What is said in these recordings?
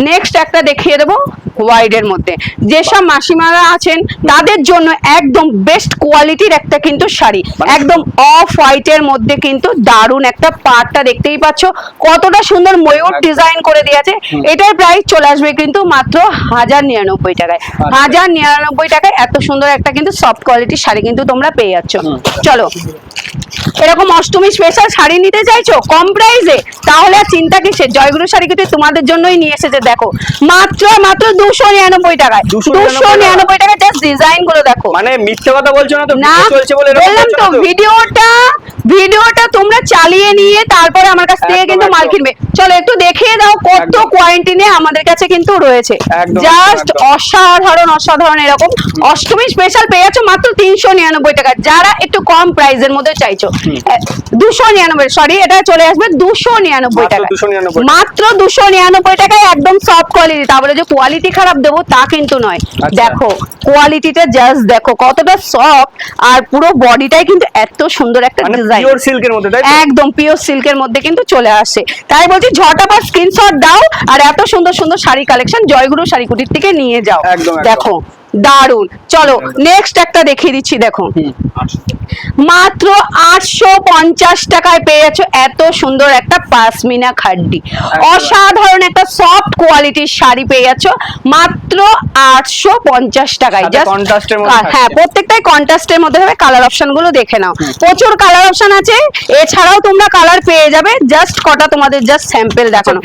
Next একটা দেখিয়ে দেবো হোয়াইটের মধ্যে। যেসব মাসিমারা আছেন তাদের জন্য একদম বেস্ট কোয়ালিটির একটা কিন্তু শাড়ি, একদম অফ হোয়াইটের মধ্যে কিন্তু দারুন একটা পাড়টা দেখতেই পাচ্ছ কতটা সুন্দর ময়ূর ডিজাইন করে দিয়েছে। এটার প্রাইস চলে আসবে কিন্তু মাত্র 1099 টাকায়। 1099 টাকায় এত সুন্দর একটা কিন্তু সফট কোয়ালিটির শাড়ি কিন্তু তোমরা পেয়ে যাচ্ছ। চলো, এরকম অষ্টমী স্পেশাল শাড়ি নিতে চাইছো কম প্রাইসে, তাহলে আর চিন্তা কিসের, জয়গুরু শাড়ি কিন্তু তোমাদের জন্যই নিয়ে এসেছে। দেখো মাত্র 299 টাকায়, 299 টাকায় জাস্ট ডিজাইন গুলো দেখো। মানে মিথ্যে কথা বলছো না তো? না, চলছে বলে বললাম তো ভিডিওটা তোমরা চালিয়ে নিয়ে তারপরে আমার কাছ থেকে কিন্তু মাল কিনবে। চলো একটু দেখিয়ে দাও কত কোয়ান্টিটি নিয়ে আমাদের কাছে কিন্তু রয়েছে, জাস্ট অসাধারণ এরকম অষ্টমী স্পেশাল পেয়ে যাচ্ছ মাত্র 399 টাকা। যারা একটু কম প্রাইসের মধ্যে চাইছো 299, সরি এটা চলে আসবে 299 টাকা, মাত্র 299 টাকায় একদম সফট কোয়ালিটি। তারপরে যে কোয়ালিটি খারাপ দেবো তা কিন্তু নয়, দেখো কোয়ালিটিটা জাস্ট দেখো কতটা সফট, আর পুরো বডিটাই কিন্তু এত সুন্দর একটা ডিজাইন, পিওর সিল্কের মধ্যে, তাই একদম পিওর সিল্কের মধ্যে কিন্তু চলে আসে। তাই বলছি ঝটাপট স্ক্রিনশট দাও আর এত সুন্দর সুন্দর শাড়ি কালেকশন জয়গুরু শাড়ি কুটির থেকে নিয়ে যাও। দেখো দারুন। চলো নেক্সট একটা দেখিয়ে দিচ্ছি, দেখো মাত্র 850 টাকায় পেয়ে যাচ্ছ এত সুন্দর একটা পাশমিনা খাড্ডি, অসাধারণ একটা সফট কোয়ালিটির শাড়ি পেয়ে যাচ্ছ মাত্র 850 টাকায়। হ্যাঁ, প্রত্যেকটাই কন্ট্রাস্টের মধ্যে হবে। কালার অপশন গুলো দেখে নাও, প্রচুর কালার অপশন আছে, এছাড়াও তোমরা কালার পেয়ে যাবে। জাস্ট কটা তোমাদের জাস্ট স্যাম্পল দেখানো।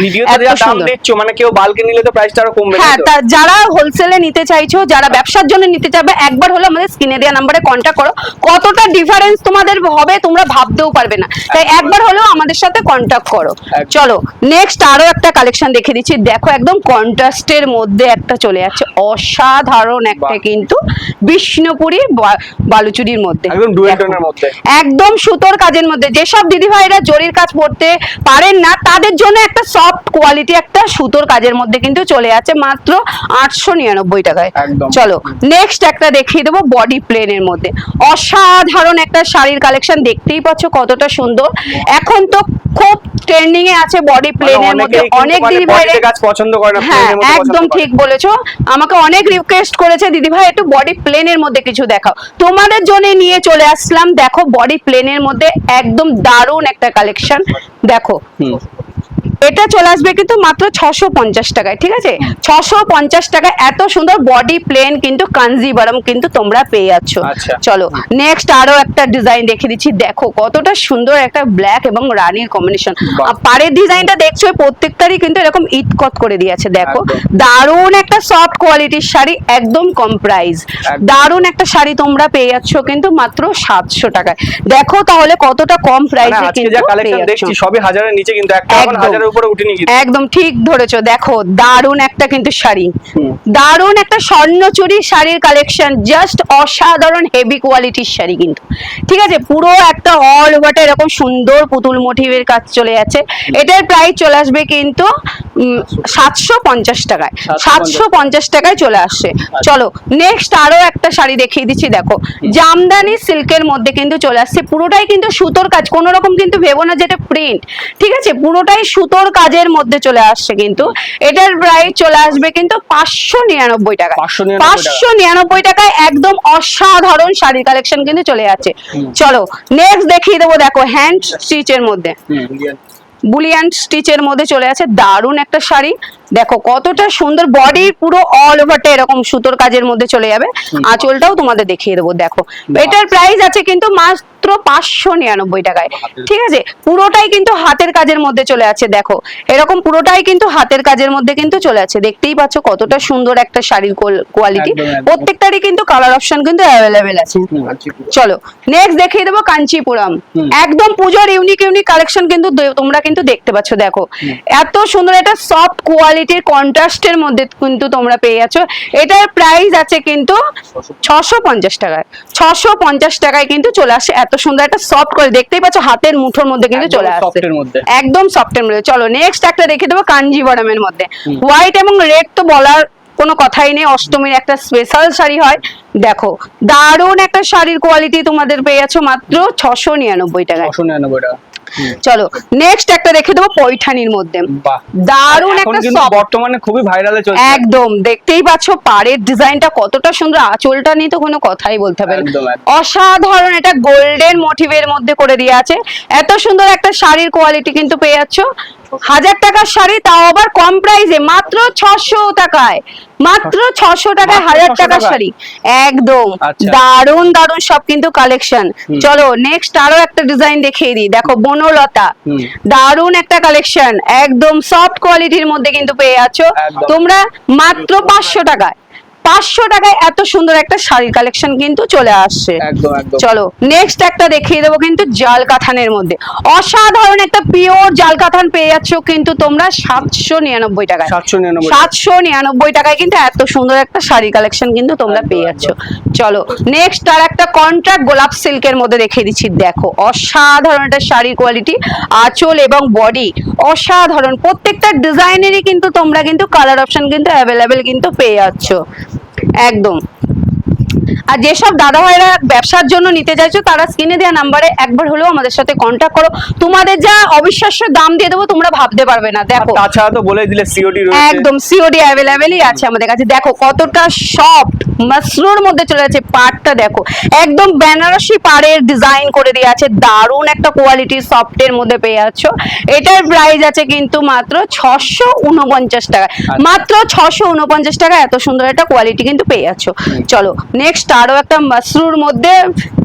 মানে কেউ বাল্কে নিলে তো প্রাইসটা আরো কমবে। হ্যাঁ, যারা হোলসেলে নিতে চাইছো, যারা ব্যবসার জন্য নিতে চাইবে, একবার হলো আমাদের স্ক্রিনে দেওয়া নম্বরে কন্ট্যাক্ট করো। কতটা ডিফারেন্স তোমাদের হবে তোমরা ভাবতেও পারবে না, তাই একবার হলেও আমাদের সাথে কন্ট্যাক্ট করো। চলো নেক্সট আরো একটা কালেকশন দেখে দিচ্ছি, দেখো একদম কন্ট্রাস্টের মধ্যে একটা চলে যাচ্ছে অসাধারণ একটা কিন্তু বিষ্ণুপুরি বালুচুরির মধ্যে, একদম সুতোর কাজের মধ্যে। যেসব দিদি ভাইরা জরির কাজ পড়তে পারেন না তাদের জন্য একটা সফট কোয়ালিটি একটা সুতোর কাজের মধ্যে কিন্তু চলে যাচ্ছে মাত্র 899 টাকায়। চলো নেক্সট একটা দেখিয়ে দেবো বডি প্লেনের মধ্যে অসাধারণ একটা শাড়ির কালেকশন, দেখতেই পাচ্ছ কতটা সুন্দর। এখন তো খুব ট্রেন্ডিং এ আছে বডি প্লেনের মধ্যে, অনেক দিদি ভাইরা কাজ পছন্দ করে না। হ্যাঁ একদম ঠিক বলেছো, আমাকে অনেক রিকোয়েস্ট করেছে দিদি ভাই একটু বডি প্লেনের মধ্যে কিছু দেখাও, তোমাদের জন্য নিয়ে চলে আসলাম। দেখো বডি প্লেনের মধ্যে একদম দারুণ একটা কালেকশন, দেখো এটা চলে আসবে কিন্তু মাত্র 650 টাকায়। ঠিক আছে, 650 টাকায় এত সুন্দর বডি প্লেন কিন্তু কাঞ্জিভারম কিন্তু তোমরা পেয়ে যাচ্ছ। চলো নেক্সট আরো একটা ডিজাইন দেখে দিচ্ছি, দেখো কতটা সুন্দর একটা ব্ল্যাক এবং রানীর কম্বিনেশন। পাড়ের ডিজাইনটা দেখছো প্রত্যেকটারই কিন্তু এরকম ইটকট করে দিয়েছে। দেখো দারুণ একটা সফট কোয়ালিটির শাড়ি, একদম কম প্রাইস, দারুণ একটা শাড়ি তোমরা পেয়ে যাচ্ছ কিন্তু মাত্র 700 টাকায়। দেখো তাহলে কতটা কম প্রাইসে কিন্তু দেখছি সবই হাজারের নিচে, কিন্তু একটা হাজারের উপরে উঠেনি। একদম ঠিক ধরেছো, দেখো দারুণ একটা কিন্তু শাড়ি, দারুণ একটা স্বর্ণচুরি শাড়ির কালেকশন, জাস্ট অসাধারণ হেভি কোয়ালিটির শাড়ি কিন্তু। ঠিক আছে, পুরো একটা অল ওভারটা এরকম সুন্দর পুতুল মোটিভের কাজ চলে যাচ্ছে। এটার প্রাইস চলে আসবে কিন্তু 750 টাকায়, 750 টাকায় চলে আসছে। চলো নেক্সট আরো একটা শাড়ি দেখিয়ে দিচ্ছি, দেখো জামদানি সিল্কের মধ্যে কিন্তু চলে আসছে, পুরোটাই কিন্তু সুতোর কাজ, কোন রকম কিন্তু ভেবো না যেটা প্রিন্ট। ঠিক আছে, পুরোটাই সুতোর কাজের মধ্যে চলে আসছে কিন্তু। এটার প্রাইস চলে আসবে কিন্তু 599 টাকা, 599 টাকায় একদম অসাধারণ শাড়ির কালেকশন কিন্তু চলে যাচ্ছে। চলো নেক্সট দেখিয়ে দেবো, দেখো হ্যান্ড স্টিচের মধ্যে, বুলিয়ান স্টিচের মধ্যে চলে আছে দারুণ একটা শাড়ি। দেখো কতটা সুন্দর, বডি পুরো অল ওভারটা এরকম সুতোর কাজের মধ্যে চলে যাবে। আঁচলটাও তোমাদের দেখিয়ে দেবো। দেখো এটার প্রাইস আছে কিন্তু মাত্র 599 টাকায়। ঠিক আছে, পুরোটাই কিন্তু হাতের কাজের মধ্যে চলে আছে। দেখো এরকম পুরোটাই কিন্তু হাতের কাজের মধ্যে কিন্তু চলে আছে, দেখতেই পাচ্ছ কতটা সুন্দর একটা শাড়ির কোয়ালিটি। প্রত্যেকটারই কিন্তু কালার অপশন কিন্তু অ্যাভেলেবেল আছে। চলো নেক্সট দেখিয়ে দেবো কাঞ্চিপুরম, একদম পুজোর ইউনিক কালেকশন কিন্তু তোমরা কিন্তু দেখতে পাচ্ছ। দেখো এত সুন্দর একটা সফট কোয়ালিটির কন্ট্রাস্টের মধ্যে কিন্তু তোমরা পেয়ে যাচ্ছ। এটার প্রাইস আছে কিন্তু 650 টাকায়, 650 টাকায় কিন্তু চলে আসে। এত সুন্দর একটা সফট কোয়ালিটি, দেখতেই পাচ্ছ হাতের মুঠোর মধ্যে কিন্তু চলে আসছে, একদম সফটের মধ্যে। চলো নেক্সট একটা দেখে দেবো কাঞ্জিভারমের মধ্যে, হোয়াইট এবং রেড তো বলার কোনো কথাই নেই, অষ্টমীর একটা স্পেশাল শাড়ি হয়। দেখো দারুণ একটা শাড়ির কোয়ালিটি তোমাদের পেয়ে যাচ্ছ মাত্র 699 টাকায়। চলো নেক্সট একটা দেখে দেবো পৈঠানির মধ্যে, বাহ, দারুন এখন একটা কিন্তু soft, বর্তমানে খুবই ভাইরালে চলছে। একদম দেখতেই পাচ্ছ পাড়ের ডিজাইনটা কতটা সুন্দর, আঁচলটা নিয়ে তো কোনো কথাই বলতে হবে না। একদম, একদম। অসাধারণ, এটা গোল্ডেন মোটিভের মধ্যে করে দিয়ে আছে। এত সুন্দর একটা শাড়ির কোয়ালিটি কিন্তু পেয়ে যাচ্ছ। 1000 টাকার শাড়ি, তাও আবার কম প্রাইসে, মাত্র 600 টাকায়, মাত্র 600 টাকায় মাত্র 1000 600 টাকার টাকায়? শাড়ি। একদম আচ্ছা। দারুন দারুন সব কিন্তু কালেকশন। চলো নেক্সট আরো একটা ডিজাইন দেখিয়ে দিই, দেখো বনলতা, দারুন একটা কালেকশন, একদম সফট কোয়ালিটির মধ্যে কিন্তু পেয়ে যাচ্ছ একদম। তোমরা মাত্র 500 টাকায়। 500 টাকায় এত সুন্দর একটা শাড়ির কালেকশন কিন্তু চলে আসছে। একদম, একদম। চলো নেক্সট একটা দেখিয়ে দেবো কিন্তু জাল কাঁথানের মধ্যে, অসাধারণ একটা পিওর জাল কাঁথান পেয়ে যাচ্ছ কিন্তু তোমরা 799 টাকায়। 799 799 টাকায় কিন্তু এত সুন্দর একটা শাড়ি কালেকশন কিন্তু তোমরা একদম, পেয়ে যাচ্ছ। চলো নেক্সট আর একটা কন্ট্রাক্ট গোলাপ সিল্কের মধ্যে দেখিয়ে দিচ্ছি, দেখো অসাধারণ একটা শাড়ির কোয়ালিটি, আঁচল এবং বডি অসাধারণ, প্রত্যেকটা ডিজাইনেরই কিন্তু তোমরা কিন্তু কালার অপশন কিন্তু অ্যাভেলেবেল কিন্তু পেয়ে যাচ্ছ একদম। আর যেসব দাদা ভাইরা ব্যবসার জন্য নিতে চাইছো তারা স্ক্রিনে দেওয়া নাম্বারে একবার হলেও আমাদের সাথে কন্ট্যাক্ট করো, তোমাদের যা অবিশ্বাস্য দাম দিয়ে দেবো তোমরা ভাবতে পারবে না। দেখো তাছাড়া তো বলে দিলে সিওডি রয়েছে। একদম সিওডি অ্যাভেলেবেলই আছে আমাদের কাছে। দেখো কতটা সফট মাসরুর মধ্যে চলে যাচ্ছে, পাড়টা দেখো একদম বেনারসি পাড়ের ডিজাইন করে দিয়ে আছে, দারুন একটা কোয়ালিটি সফটের মধ্যে পেয়ে যাচ্ছ। এটার প্রাইস আছে কিন্তু মাত্র 649 টাকা, মাত্র 649 টাকা এত সুন্দর একটা কোয়ালিটি কিন্তু পেয়ে যাচ্ছ। চলো নেক্সট আরো একটা মাসরুর মধ্যে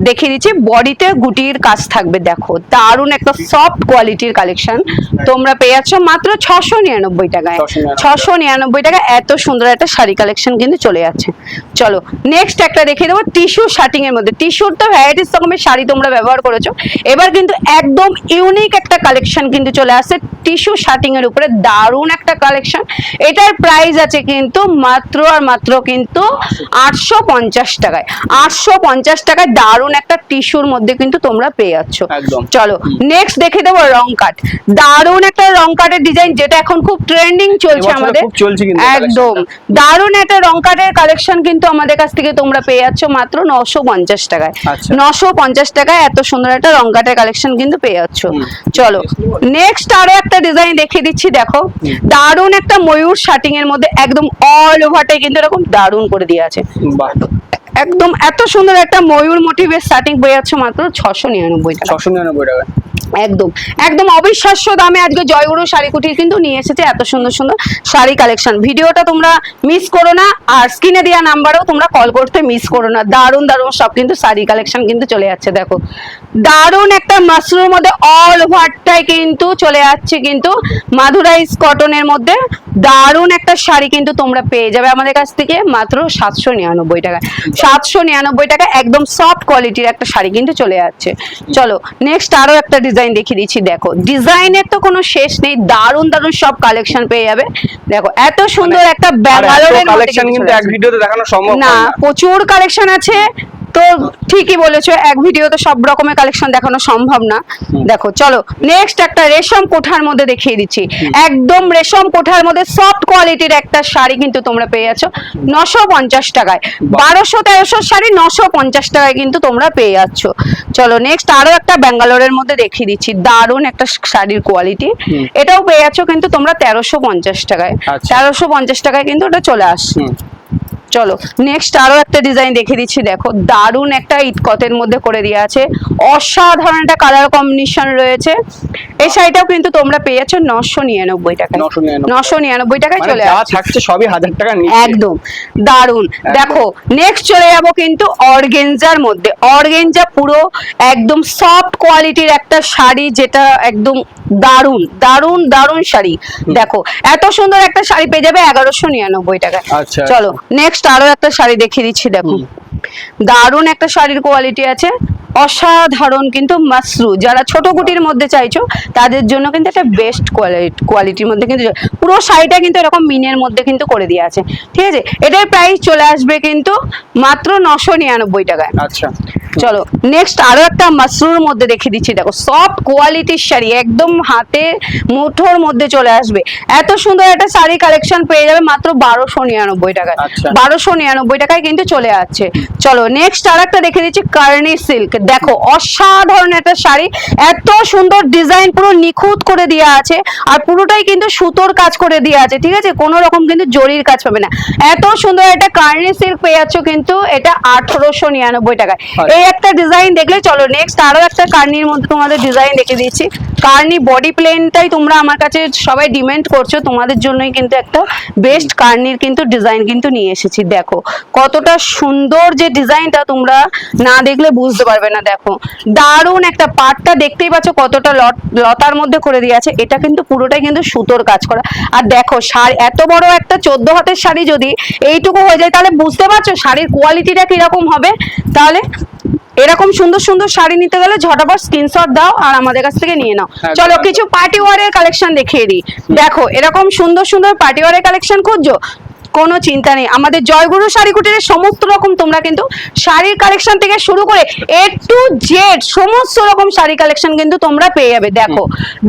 দেখিয়ে দিচ্ছি, বডিতে গুটির কাজ থাকবে, দেখো দারুন একটা সফট কোয়ালিটির কালেকশন তোমরা পেয়ে যাচ্ছ মাত্র 699 টাকায়। 699 টাকা এত সুন্দর একটা শাড়ি কালেকশন কিন্তু চলে যাচ্ছে। চলো নেক্সট একটা দেখিয়ে দেবো টিস্যু শার্টিং এর মধ্যে, টিস্যুর তো ভ্যারাইটিস রকমের শাড়ি তোমরা ব্যবহার করেছো, এবার কিন্তু একদম ইউনিক একটা কালেকশন কিন্তু চলে আসছে টিস্যু শার্টিং এর উপরে, দারুন একটা কালেকশন। এটার প্রাইস আছে কিন্তু মাত্র আর মাত্র কিন্তু 850 টাকায়। 850 টাকায় দারুন একটা টিস্যুর মধ্যে কিন্তু তোমরা পেয়ে যাচ্ছ একদম। চলো নেক্সট দেখে দেবো রং কাট, দারুন একটা রং কাটের ডিজাইন যেটা এখন খুব ট্রেন্ডিং চলছে এবছরে আমাদের, খুব চলছে কিন্তু একদম collectionটা। দারুন একটা রং কাটের কালেকশন কিন্তু আমাদের কাছ থেকে তোমরা পেয়ে যাচ্ছ মাত্র 950 টাকায়। আচ্ছা। 950 টাকায় এত সুন্দর একটা রং কাটের কালেকশন কিন্তু পেয়ে যাচ্ছ। চলো নেক্সট আরো একটা ডিজাইন দেখিয়ে দিচ্ছি, দেখো দারুন একটা ময়ূর শার্টিং এর মধ্যে একদম অল ওভারটাই কিন্তু এরকম দারুন করে দিয়ে আছে, বাহ, একদম এত সুন্দর একটা ময়ূর মোটিভের শার্টিং পেয়ে যাচ্ছ মাত্র 699 টাকা। 699 টাকা। একদম একদম অবিশ্বাস্য দামে আজকে জয়গুরু শাড়ি কুটির কিন্তু নিয়ে এসেছে এত সুন্দর সুন্দর শাড়ি কালেকশন। ভিডিওটা তোমরা মিস করো না, আর স্ক্রিনে দেওয়া নাম্বারেও তোমরা কল করতে মিস করো না, দারুন দারুন সব কিন্তু শাড়ি কালেকশন কিন্তু চলে যাচ্ছে। দেখো দারুন একটা মাশরুমের মধ্যে অল ওভারটাই কিন্তু চলে যাচ্ছে কিন্তু মাধুরাইজ কটনের মধ্যে, দারুন একটা শাড়ি কিন্তু তোমরা পেয়ে যাবে আমাদের কাছ থেকে মাত্র 799 টাকা। 799 টাকা একদম সফট কোয়ালিটির একটা শাড়ি কিন্তু চলে যাচ্ছে। চলো নেক্সট আরো একটা ডিজাইন দেখিয়ে দিচ্ছি, দেখো ডিজাইনের তো কোনো শেষ নেই, দারুন দারুন সব কালেকশন পেয়ে যাবে। দেখো এত সুন্দর একটা ব্যাঙ্গালোরের কালেকশন কিন্তু এক ভিডিওতে দেখানো সম্ভব না, হয় না। প্রচুর কালেকশন আছে তো ঠিকই বলেছো, এক ভিডিওতে সব রকমের কালেকশন দেখানো সম্ভব না। দেখো চলো নেক্সট একটা রেশম কোঠার মধ্যে দেখিয়ে দিচ্ছি, একদম রেশম কোঠার মধ্যে সফট কোয়ালিটির একটা শাড়ি কিন্তু তোমরা পেয়ে যাচ্ছ 950 টাকায়। 1200-1300 শাড়ি 950 টাকায় কিন্তু তোমরা পেয়ে যাচ্ছ। চলো নেক্সট আরো একটা ব্যাঙ্গালোরের মধ্যে দেখিয়ে দিচ্ছি, দারুন একটা শাড়ির কোয়ালিটি, এটাও পেয়ে যাচ্ছ কিন্তু তোমরা 1350 টাকায়। আচ্ছা। 1350 টাকায় কিন্তু ওটা চলে আসছে। চলো নেক্সট আরো একটা ডিজাইন দেখে দিচ্ছি, দেখো দারুন একটা ইটকতের মধ্যে করে দিয়ে আছে, অসাধারণ একটা কালার কম্বিনেশন রয়েছে। এই শাড়িটাও কিন্তু তোমরা পেয়ে যাচ্ছ 999 টাকায়। 999 টাকায় চলে যা আসছে থাকছে সবই 1000 টাকা নিচে। একদম দারুন। দেখো নেক্সট চলে যাব কিন্তু অর্গেঞ্জার মধ্যে, অর্গেঞ্জা পুরো একদম সফট কোয়ালিটির একটা শাড়ি, যেটা একদম দারুন দারুন দারুন শাড়ি। দেখো এত সুন্দর একটা শাড়ি পেয়ে যাবে 1199 টাকায়। আচ্ছা। চলো নেক্সট আরো একটা শাড়ি দেখিয়ে দিচ্ছি, দেখো দারুন একটা শাড়ির কোয়ালিটি আছে, অসাধারণ কিন্তু মাসরু, যারা ছোট কুটির মধ্যে চাইছো তাদের জন্য কিন্তু একটা বেস্ট কোয়ালিটির মধ্যে কিন্তু পুরো শাড়িটা কিন্তু এরকম মিনের মধ্যে কিন্তু করে দিয়ে আছে, ঠিক আছে। এটার প্রাইস চলে আসবে কিন্তু মাত্র 999 টাকায়। আচ্ছা। চলো নেক্সট আরো একটা মাসরুর মধ্যে দেখিয়ে দিচ্ছি, দেখো সফট কোয়ালিটির শাড়ি, একদম হাতে মুঠোর মধ্যে চলে আসবে। এত সুন্দর একটা শাড়ি কালেকশন পেয়ে যাবে মাত্র 1299 টাকায়। আচ্ছা। 1299 টাকায় কিন্তু চলে যাচ্ছে। চলো নেক্সট আর একটা দেখে দিচ্ছি কার্নি সিল্ক, দেখো অসাধারণ একটা শাড়ি, এত সুন্দর ডিজাইন, পুরো নিখুঁত করে দেওয়া আছে, আর পুরোটাই কিন্তু সুতোর কাজ করে দেওয়া আছে, ঠিক আছে, কোনো রকম কিন্তু জরির কাজ পাবে না। এত সুন্দর একটা কার্নি সিল্ক পেয়ে যাচ্ছ কিন্তু এটা 1899 টাকায়। এই একটা ডিজাইন দেখলে, চলো নেক্সট আরো একটা কার্নির মধ্যে তোমাদের ডিজাইন দেখে দিচ্ছি। কার্নি বডি প্লেনটাই তোমরা আমার কাছে সবাই ডিমান্ড করছো, তোমাদের জন্যই কিন্তু একটা বেস্ট কার্নির কিন্তু ডিজাইন কিন্তু নিয়ে এসেছি। দেখো কতটা সুন্দর যে ডিজাইনটা, তোমরা না দেখলে বুঝতে পারবে না। দেখো দারুণ একটা পাটটা দেখতেই পাচ্ছ কতটা লতার মধ্যে করে দিয়ে আছে, এটা কিন্তু পুরোটাই কিন্তু সুতোর কাজ করা। আর দেখো শাড়ি, এত বড় একটা 14 হাতের শাড়ি যদি এইটুকু হয়ে যায় তাহলে বুঝতে পারছো শাড়ির কোয়ালিটিটা কিরকম হবে। তাহলে এরকম সুন্দর সুন্দর শাড়ি নিতে গেলে ঝটাপট স্ক্রিনশট দাও আর আমাদের কাছ থেকে নিয়ে নাও। চলো কিছু পার্টি ওয়ারের কালেকশন দেখিয়ে দিই। দেখো এরকম সুন্দর সুন্দর পার্টি ওয়ারের কালেকশন খুঁজছো, কোনো চিন্তা নেই, আমাদের জয়গুরু শাড়ি কুটিরের সমস্ত রকম তোমরা কিন্তু শাড়ির কালেকশন থেকে শুরু করে A to Z সমস্ত রকম শাড়ি কালেকশন কিন্তু তোমরা পেয়ে যাবে। দেখো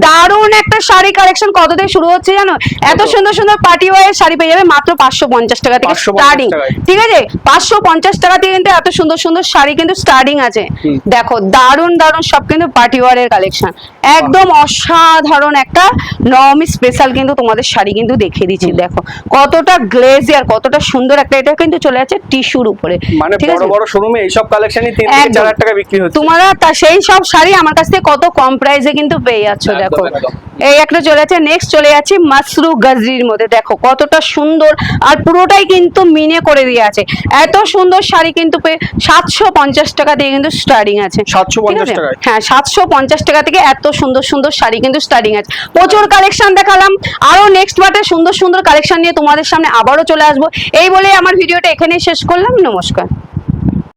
দারুণ একটা শাড়ি কালেকশন কত থেকে শুরু হচ্ছে জানো, এত সুন্দর সুন্দর পার্টি ওয়ারের শাড়ি পেয়ে যাবে মাত্র 550 টাকা থেকে স্টার্টিং, ঠিক আছে, 550 টাকা থেকে কিন্তু এত সুন্দর সুন্দর শাড়ি কিন্তু স্টার্টিং আছে। দেখো দারুণ দারুণ সব কিন্তু পার্টি ওয়ারের কালেকশন, একদম অসাধারণ একটা নবমী স্পেশাল কিন্তু তোমাদের শাড়ি কিন্তু দেখিয়ে দিচ্ছি। দেখো কতটা গ্লেজিয়ার, কতটা সুন্দর একটা, এটা কিন্তু চলে যাচ্ছে টিস্যুর উপরে, মানে ঠিক বড় আছে, বড় শোরুমে এই সব কালেকশনই 3 থেকে 4000 টাকা বিক্রি হচ্ছে। তোমরা সেই সব শাড়ি আমার কাছ থেকে কত কম প্রাইসে কিন্তু পেয়ে যাচ্ছ। দেখো এই একটা চলে যাচ্ছে। নেক্সট চলে যাচ্ছে মাসরু গাজরির মধ্যে, দেখো কতটা সুন্দর, আর পুরোটাই কিন্তু মিনে করে দিয়ে আছে। এত সুন্দর শাড়ি কিন্তু 750 টাকা দিয়ে কিন্তু স্টার্টিং আছে। 750 টাকা? হ্যাঁ 750 টাকা থেকে এত সুন্দর সুন্দর শাড়ি কিন্তু স্টার্টিং আছে। প্রচুর কালেকশন দেখালাম, আরো নেক্সট পার্টে সুন্দর সুন্দর কালেকশন নিয়ে তোমাদের সামনে আবারও চলে আসবো। এই বলে আমার ভিডিওটা এখানেই শেষ করলাম। নমস্কার।